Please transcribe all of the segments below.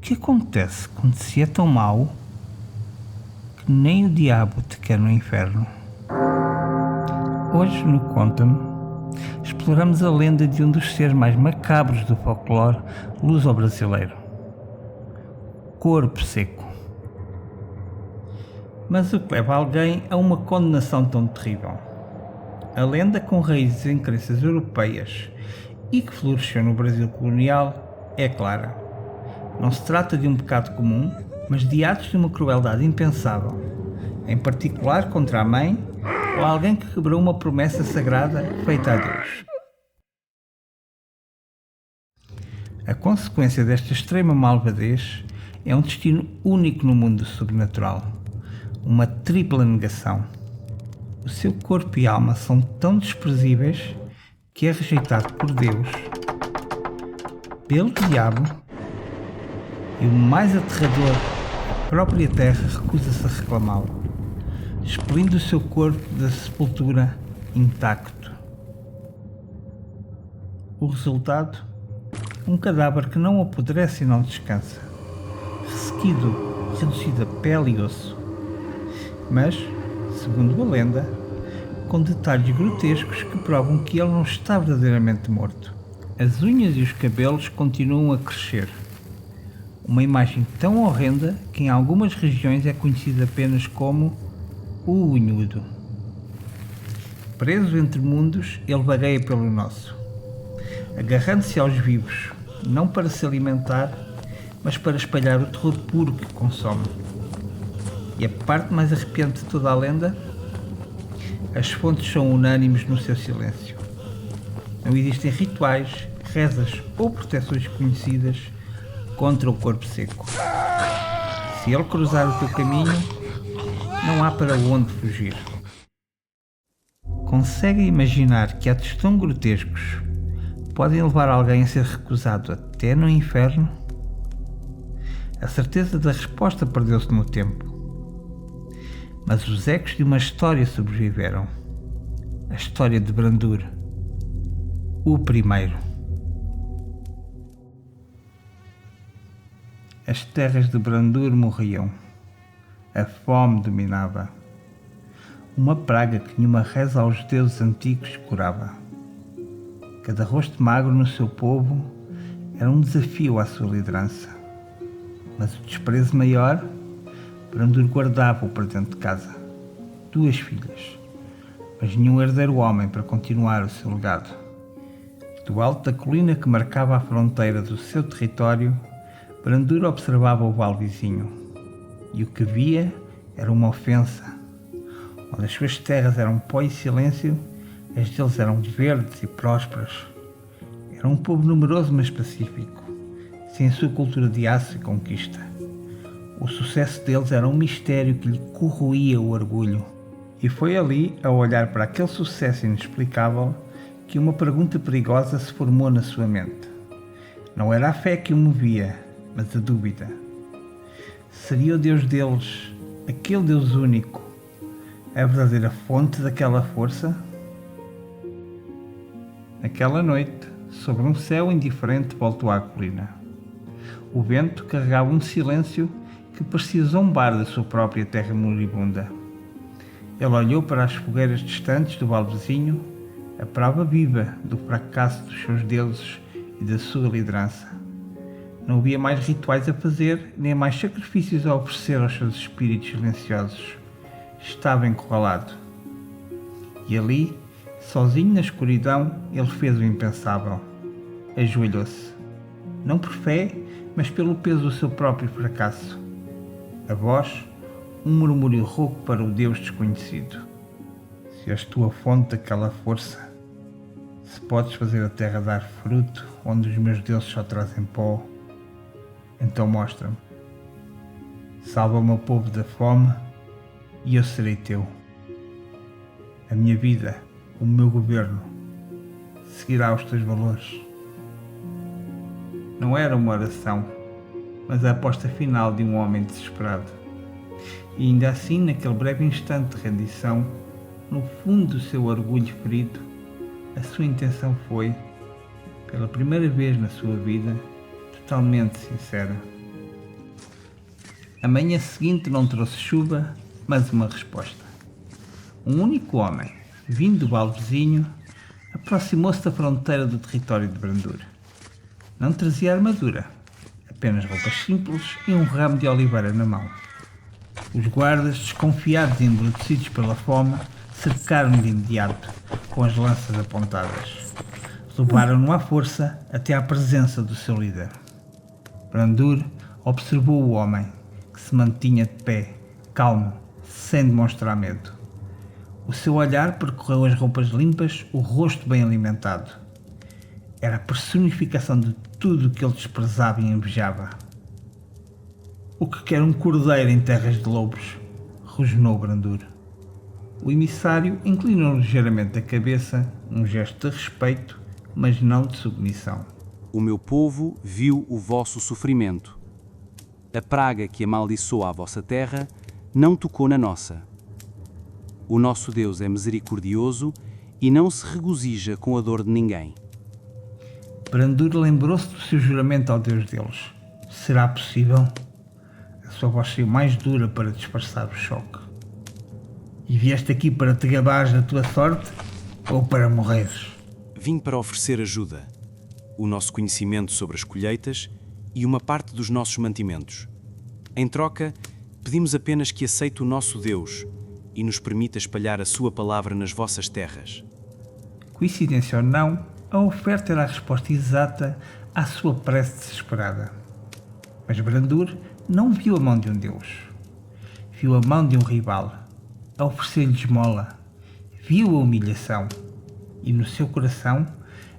que acontece quando se é tão mau que nem o diabo te quer no inferno? Hoje, no Conta-me, exploramos a lenda de um dos seres mais macabros do folclore luso-brasileiro: Corpo Seco. Mas o que leva alguém a uma condenação tão terrível? A lenda, com raízes em crenças europeias e que floresceu no Brasil colonial, é clara. Não se trata de um pecado comum, mas de atos de uma crueldade impensável, em particular contra a mãe ou alguém que quebrou uma promessa sagrada feita a Deus. A consequência desta extrema malvadez é um destino único no mundo sobrenatural, uma tripla negação. O seu corpo e alma são tão desprezíveis que é rejeitado por Deus, pelo diabo e, o mais aterrador, a própria terra recusa-se a reclamá-lo, expelindo o seu corpo da sepultura intacto. O resultado? Um cadáver que não apodrece e não descansa, ressequido, reduzido a pele e osso, mas, segundo a lenda, com detalhes grotescos que provam que ele não está verdadeiramente morto. As unhas e os cabelos continuam a crescer, uma imagem tão horrenda que em algumas regiões é conhecida apenas como o Unhudo. Preso entre mundos, ele vagueia pelo nosso, agarrando-se aos vivos, não para se alimentar, mas para espalhar o terror puro que consome. E a parte mais arrepiante de toda a lenda? As fontes são unânimes no seu silêncio. Não existem rituais, rezas ou proteções conhecidas contra o corpo seco. Se ele cruzar o teu caminho, não há para onde fugir. Conseguem imaginar que atos tão grotescos podem levar alguém a ser recusado até no inferno? A certeza da resposta perdeu-se no tempo, mas os ecos de uma história sobreviveram. A história de Brandur, o primeiro. As terras de Brandur morriam. A fome dominava. Uma praga que nenhuma reza aos deuses antigos curava. Cada rosto magro no seu povo era um desafio à sua liderança. Mas o desprezo maior, Brandur guardava-o para dentro de casa. 2 filhas, mas nenhum herdeiro homem para continuar o seu legado. Do alto da colina que marcava a fronteira do seu território, Brandur observava o vale vizinho, e o que via era uma ofensa. Onde as suas terras eram pó e silêncio, as deles eram verdes e prósperas. Era um povo numeroso, mas pacífico, sem a sua cultura de aço e conquista. O sucesso deles era um mistério que lhe corroía o orgulho. E foi ali, a olhar para aquele sucesso inexplicável, que uma pergunta perigosa se formou na sua mente. Não era a fé que o movia, mas a dúvida. Seria o Deus deles, aquele Deus único, a verdadeira fonte daquela força? Naquela noite, sobre um céu indiferente, voltou à colina. O vento carregava um silêncio que parecia zombar da sua própria terra moribunda. Ele olhou para as fogueiras distantes do vale vizinho, a prova viva do fracasso dos seus deuses e da sua liderança. Não havia mais rituais a fazer, nem mais sacrifícios a oferecer aos seus espíritos silenciosos. Estava encurralado. E ali, sozinho na escuridão, ele fez o impensável. Ajoelhou-se. Não por fé, mas pelo peso do seu próprio fracasso. A voz, um murmúrio rouco para o Deus desconhecido. Se és tu a fonte daquela força, se podes fazer a terra dar fruto onde os meus deuses só trazem pó, então mostra-me. Salva o meu povo da fome e eu serei teu. A minha vida, o meu governo, seguirá os teus valores. Não era uma oração, mas a aposta final de um homem desesperado. E ainda assim, naquele breve instante de rendição, no fundo do seu orgulho ferido, a sua intenção foi, pela primeira vez na sua vida, totalmente sincera. A manhã seguinte não trouxe chuva, mas uma resposta. Um único homem, vindo do vale vizinho, aproximou-se da fronteira do território de Brandur. Não trazia armadura, apenas roupas simples e um ramo de oliveira na mão. Os guardas, desconfiados e embrutecidos pela fome, cercaram-no de imediato, com as lanças apontadas. Levaram-no à força até à presença do seu líder. Brandur observou o homem, que se mantinha de pé, calmo, sem demonstrar medo. O seu olhar percorreu as roupas limpas, o rosto bem alimentado. Era a personificação de tudo o que ele desprezava e invejava. O que quer um cordeiro em terras de lobos? Rosnou Brandur. O emissário inclinou ligeiramente a cabeça, um gesto de respeito, mas não de submissão. O meu povo viu o vosso sofrimento. A praga que amaldiçoa a vossa terra não tocou na nossa. O nosso Deus é misericordioso e não se regozija com a dor de ninguém. Brandur lembrou-se do seu juramento ao Deus deles. Será possível? A sua voz saiu mais dura para disfarçar o choque. E vieste aqui para te gabares da tua sorte ou para morreres? Vim para oferecer ajuda, o nosso conhecimento sobre as colheitas e uma parte dos nossos mantimentos. Em troca, pedimos apenas que aceite o nosso Deus e nos permita espalhar a sua palavra nas vossas terras. Coincidência ou não, a oferta era a resposta exata à sua prece desesperada. Mas Brandur não viu a mão de um Deus. Viu a mão de um rival, a oferecer-lhe esmola. Viu a humilhação. E no seu coração,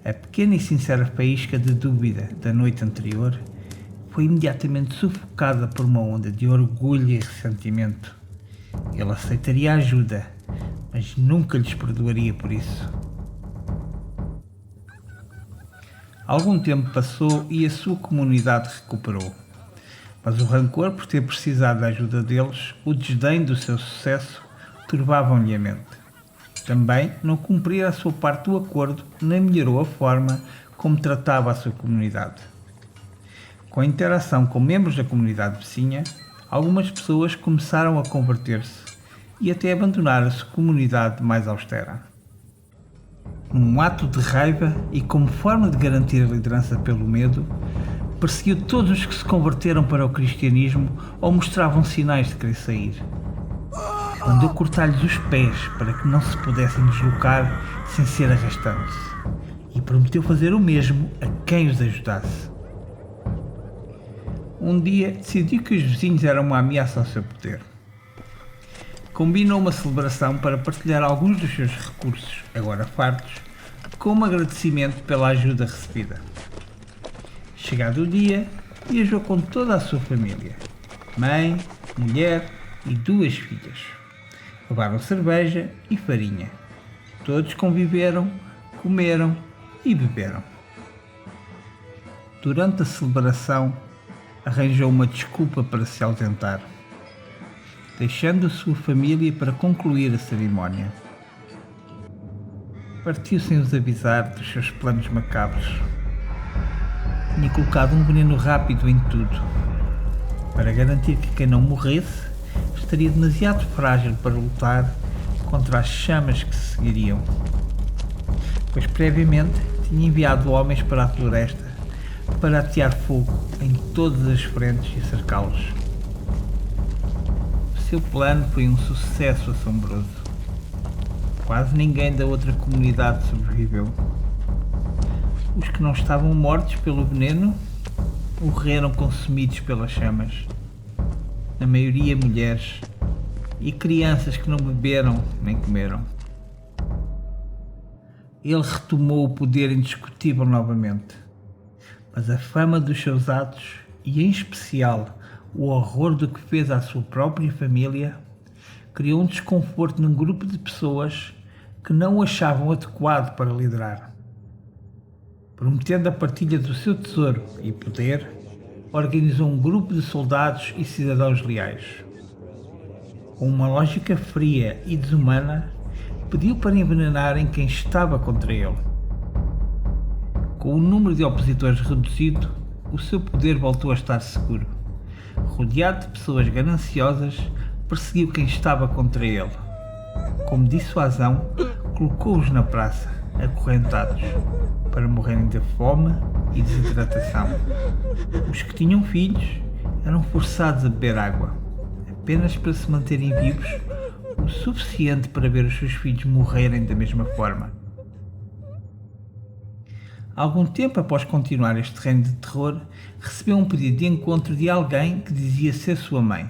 a pequena e sincera faísca de dúvida da noite anterior foi imediatamente sufocada por uma onda de orgulho e ressentimento. Ele aceitaria a ajuda, mas nunca lhes perdoaria por isso. Algum tempo passou e a sua comunidade recuperou. Mas o rancor por ter precisado da ajuda deles, o desdém do seu sucesso, turbavam-lhe a mente. Também não cumpria a sua parte do acordo, nem melhorou a forma como tratava a sua comunidade. Com a interação com membros da comunidade vizinha, algumas pessoas começaram a converter-se e até abandonar a sua comunidade mais austera. Num ato de raiva e como forma de garantir a liderança pelo medo, perseguiu todos os que se converteram para o cristianismo ou mostravam sinais de querer sair. Mandou cortar-lhes os pés para que não se pudessem deslocar sem ser arrastando-se e prometeu fazer o mesmo a quem os ajudasse. Um dia decidiu que os vizinhos eram uma ameaça ao seu poder. Combinou uma celebração para partilhar alguns dos seus recursos, agora fartos, como agradecimento pela ajuda recebida. Chegado o dia, viajou com toda a sua família, mãe, mulher e 2 filhas. Levaram cerveja e farinha. Todos conviveram, comeram e beberam. Durante a celebração, arranjou uma desculpa para se ausentar, deixando a sua família para concluir a cerimónia. Partiu sem os avisar dos seus planos macabros. Tinha colocado um veneno rápido em tudo, para garantir que quem não morresse estaria demasiado frágil para lutar contra as chamas que se seguiriam. Pois previamente tinha enviado homens para a floresta para atear fogo em todas as frentes e cercá-los. O seu plano foi um sucesso assombroso. Quase ninguém da outra comunidade sobreviveu. Os que não estavam mortos pelo veneno morreram consumidos pelas chamas. Na maioria mulheres e crianças que não beberam nem comeram. Ele retomou o poder indiscutível novamente, mas a fama dos seus atos e, em especial, o horror do que fez à sua própria família criou um desconforto num grupo de pessoas que não o achavam adequado para liderar. Prometendo a partilha do seu tesouro e poder, organizou um grupo de soldados e cidadãos leais. Com uma lógica fria e desumana, pediu para envenenarem quem estava contra ele. Com o número de opositores reduzido, o seu poder voltou a estar seguro, rodeado de pessoas gananciosas, perseguiu quem estava contra ele. Como dissuasão, colocou-os na praça, acorrentados, para morrerem de fome e desidratação. Os que tinham filhos eram forçados a beber água, apenas para se manterem vivos o suficiente para ver os seus filhos morrerem da mesma forma. Algum tempo após continuar este reino de terror, recebeu um pedido de encontro de alguém que dizia ser sua mãe.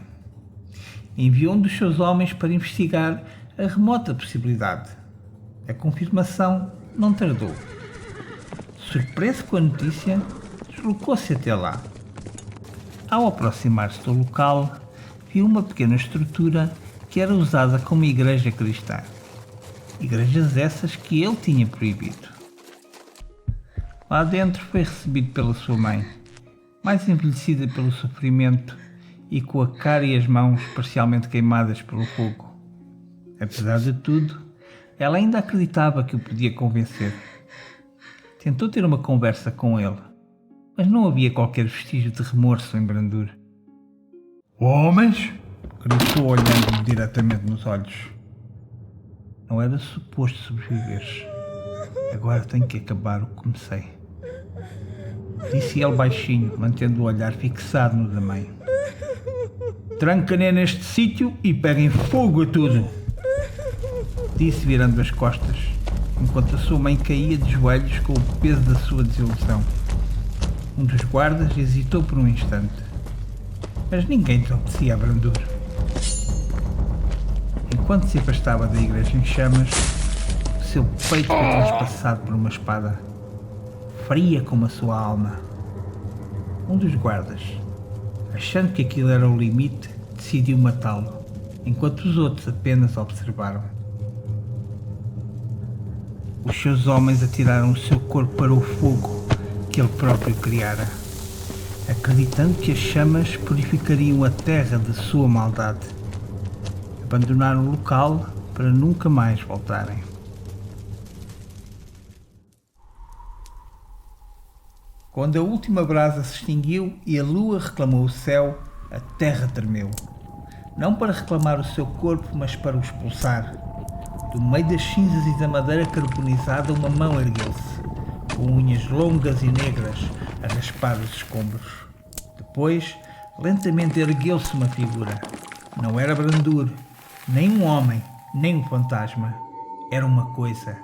Enviou um dos seus homens para investigar a remota possibilidade. A confirmação não tardou. Surpreso com a notícia, deslocou-se até lá. Ao aproximar-se do local, viu uma pequena estrutura que era usada como igreja cristã. Igrejas essas que ele tinha proibido. Lá dentro foi recebido pela sua mãe, mais envelhecida pelo sofrimento e com a cara e as mãos parcialmente queimadas pelo fogo. Apesar de tudo, ela ainda acreditava que o podia convencer. Tentou ter uma conversa com ele, mas não havia qualquer vestígio de remorso em Brandur. Homens? Gritou olhando-me diretamente nos olhos. Não era suposto sobreviveres. Agora tenho que acabar o que comecei. Disse ele baixinho, mantendo o olhar fixado no da mãe. Tranca-ne neste sítio e peguem fogo a tudo. Disse virando as costas, enquanto a sua mãe caía de joelhos com o peso da sua desilusão. Um dos guardas hesitou por um instante, mas ninguém desobedecia a Brandur. Enquanto se afastava da igreja em chamas, o seu peito foi transpassado por uma espada, fria como a sua alma. Um dos guardas, achando que aquilo era o limite, decidiu matá-lo, enquanto os outros apenas observaram. Os seus homens atiraram o seu corpo para o fogo que ele próprio criara, acreditando que as chamas purificariam a terra de sua maldade. Abandonaram o local para nunca mais voltarem. Quando a última brasa se extinguiu e a lua reclamou o céu, a terra tremeu. Não para reclamar o seu corpo, mas para o expulsar. Do meio das cinzas e da madeira carbonizada, uma mão ergueu-se, com unhas longas e negras a raspar os escombros. Depois, lentamente ergueu-se uma figura. Não era Brandur, nem um homem, nem um fantasma. Era uma coisa,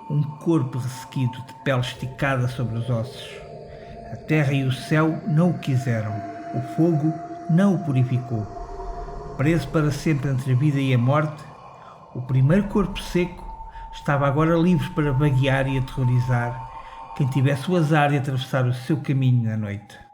um corpo ressequido de pele esticada sobre os ossos. A terra e o céu não o quiseram, o fogo não o purificou. Preso para sempre entre a vida e a morte, o primeiro corpo seco estava agora livre para vaguear e aterrorizar quem tivesse o azar de atravessar o seu caminho na noite.